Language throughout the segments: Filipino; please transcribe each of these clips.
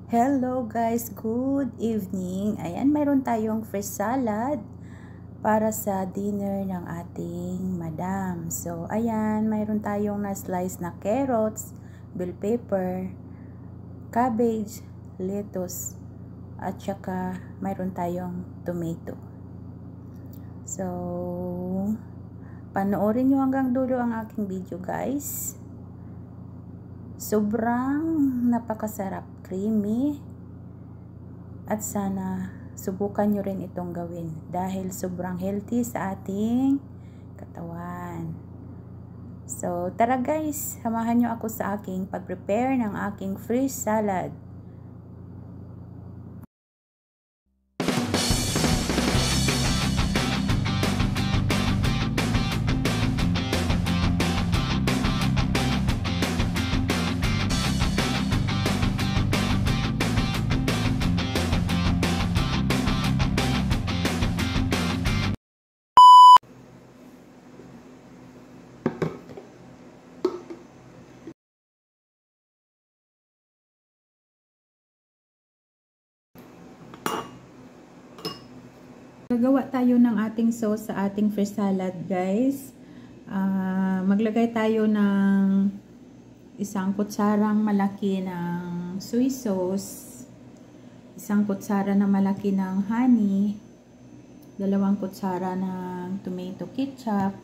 Hello guys, good evening. Ayan, mayroon tayong fresh salad para sa dinner ng ating madam. So, ayan, mayroon tayong na-slice na carrots, bell pepper, cabbage, lettuce, at saka mayroon tayong tomato. So, panoorin nyo hanggang dulo ang aking video guys. Sobrang napakasarap, creamy, at sana subukan nyo rin itong gawin dahil sobrang healthy sa ating katawan. So tara guys, samahan nyo ako sa aking pag-prepare ng aking fresh salad. Gagawa tayo ng ating sauce sa ating fresh salad guys. Maglagay tayo ng isang kutsarang malaki ng soy sauce, isang kutsara na malaki ng honey, 2 kutsara ng tomato ketchup,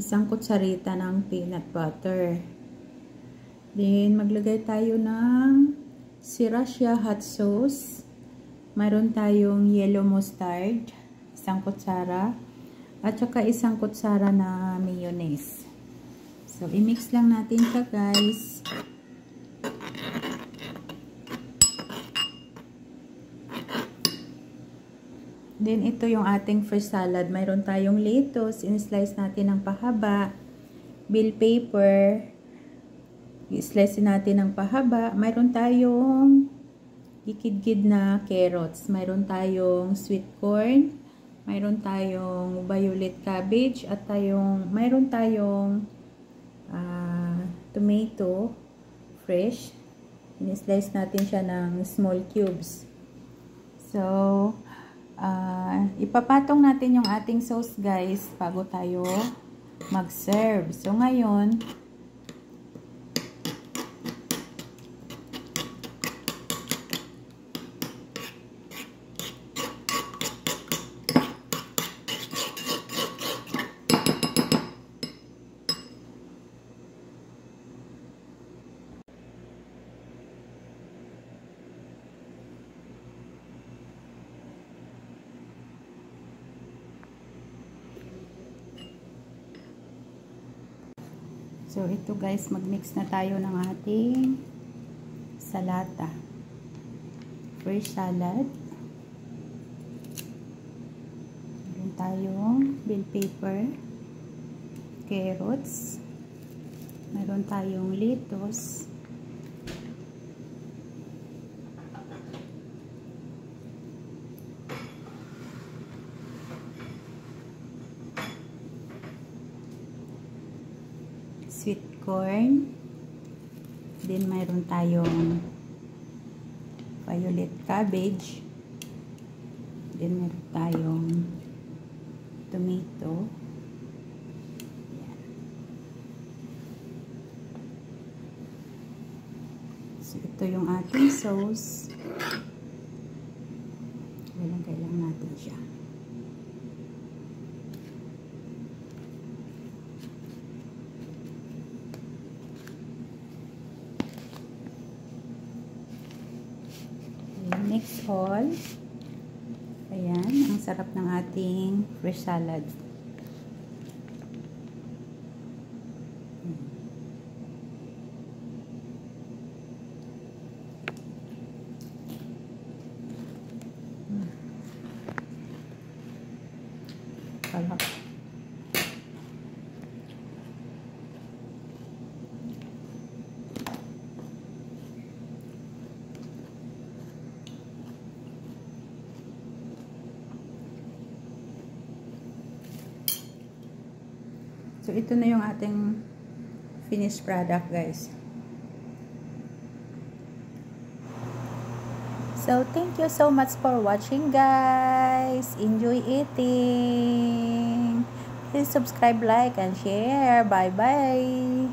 isang kutsarita ng peanut butter. Then maglagay tayo ng sriracha hot sauce. Mayroon tayong yellow mustard, isang kutsara, at saka isang kutsara na mayonnaise. So, i-mix lang natin siya guys. Then, ito yung ating fresh salad. Mayroon tayong lettuce, in-slice natin ng pahaba, bell pepper, i-slice natin ng pahaba. Mayroon tayong gikid-gid na carrots. Mayroon tayong sweet corn, mayroon tayong violet cabbage, at mayroon tayong tomato fresh. In-slice natin siya ng small cubes. So, ipapatong natin yung ating sauce guys bago tayo mag-serve. So, ngayon, so, ito guys, mag-mix na tayo ng ating salata. Fresh salad. Meron tayong bell pepper, carrots, meron tayong lettuce, sweet corn, then mayroon tayong violet cabbage, then mayroon tayong tomato. Yan. So ito yung ating sauce. Ilagay lang natin siya. Mix all. Ayan, ang sarap ng ating fresh salad. Sarap. So, ito na yung ating finished product, guys. So, thank you so much for watching, guys. Enjoy eating. Please subscribe, like, and share. Bye-bye.